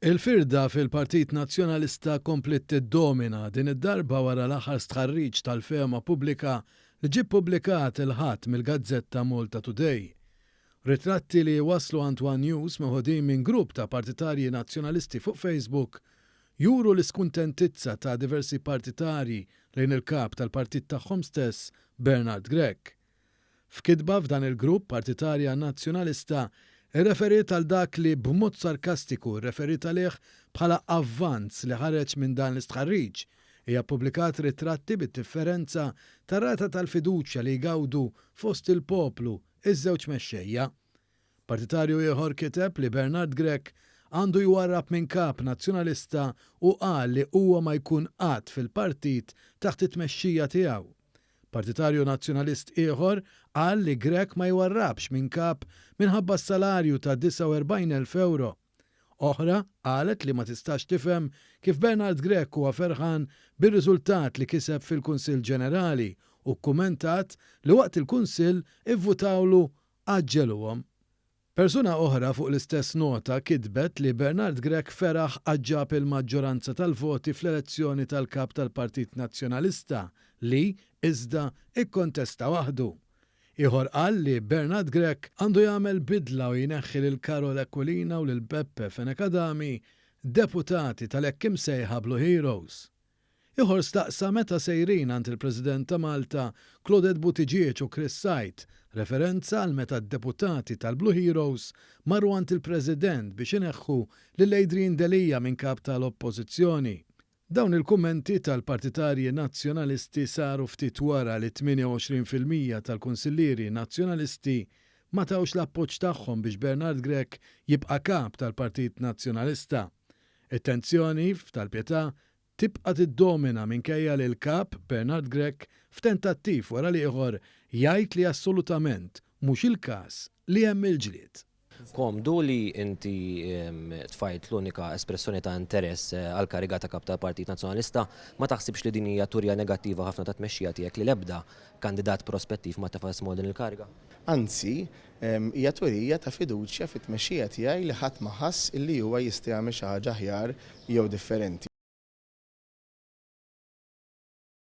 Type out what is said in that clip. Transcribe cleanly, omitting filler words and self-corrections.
Il-firda fil-Partit Nazzjonalista komplet tiddomina din id-darba wara l-aħħar stħarriġ tal-fema pubblika li ġie ppubblikat il-ħadd mill-Gazzetta Malta Today. Ritratti li waslu Antwan News meħodin minn grupp ta' partitarji nazzjonalisti fuq Facebook juru l-iskuntentizza ta' diversi partitarji lejn il-kap tal-partit tagħhom stess, Bernard Grech. F'kitba f'dan il-grupp partitarja nazzjonalista irreferit għal dak li b'mod sarkastiku referit għalih bħala avvanz li ħareġ minn dan l-istħarriġ hija ppubblikat ritratti bit-differenza tar-rata tal-fiduċja li jgawdu fost il-poplu iż-żewġ mexxejja. Partitarju ieħor kiteb li Bernard Grech għandu jwarrab minn kap nazzjonalista u qal li huwa ma jkun qatt fil-partit taħt it-tmexxija tiegħu. Partitarju nazzjonalist ieħor qal li Grech ma jwarrabx minn kap minħabba s-salarju ta' 49,000 euro. Oħra qalet li ma tistax tifhem kif Bernard Grech huwa ferħan bir-riżultat li kiseb fil-Kunsill Ġenerali u kkumentat li waqt il-Kunsill ivvutawlu aġġeluhom. Persuna oħra fuq l-istess nota kitbet li Bernard Grech feraħ aġġab il-maġġoranza tal-voti fl-elezzjoni tal-kap tal-Partit Nazzjonalista li iżda ikkontesta waħdu. Ieħor qal li Bernard Grech għandu jagħmel bidla u jneħħi lil Karol Aquilina u lil Beppe Fenekadami deputati tal-hekk imsejħa Blue Heroes. Ieħor staqsa meta sejrin għand il-President ta' Malta Claudette Buttigieg u Chris Sajt, referenza għal meta d-deputati tal-Blue Heroes marru għand il-President biex ineħħu lil Adrian Delija minn kap tal-Oppożizzjoni. Dawn il-kummenti tal-partitarji nazzjonalisti saru ftit wara li 28% tal-kunsillieri nazzjonalisti ma tawx l-appoġġ tagħhom biex Bernard Grech jibqa' kap tal-Partit Nazzjonalista. It-tensjoni tal-pjetà tibqa' tiddomina minkejja li l-kap Bernard Grech f'tentattiv wara li ieħor jgħid li assolutament mhux il-każ li hemm il-ġlied. Komdu li inti tfajt l-unika espressjoni ta' interess għal kariga ta' kap tal-Partit Nazzjonalista, ma taħsibx li din hija turja negattiva ħafna ta' tmexxija tiegħek li l-ebda kandidat prospettiv ma tefas din il-kariga? Anzi, hija turija ta' fiduċja fit-tmexxija tiegħi li ħadd ma ħass illi huwa jista' jagħmel xi ħaġa aħjar jew differenti.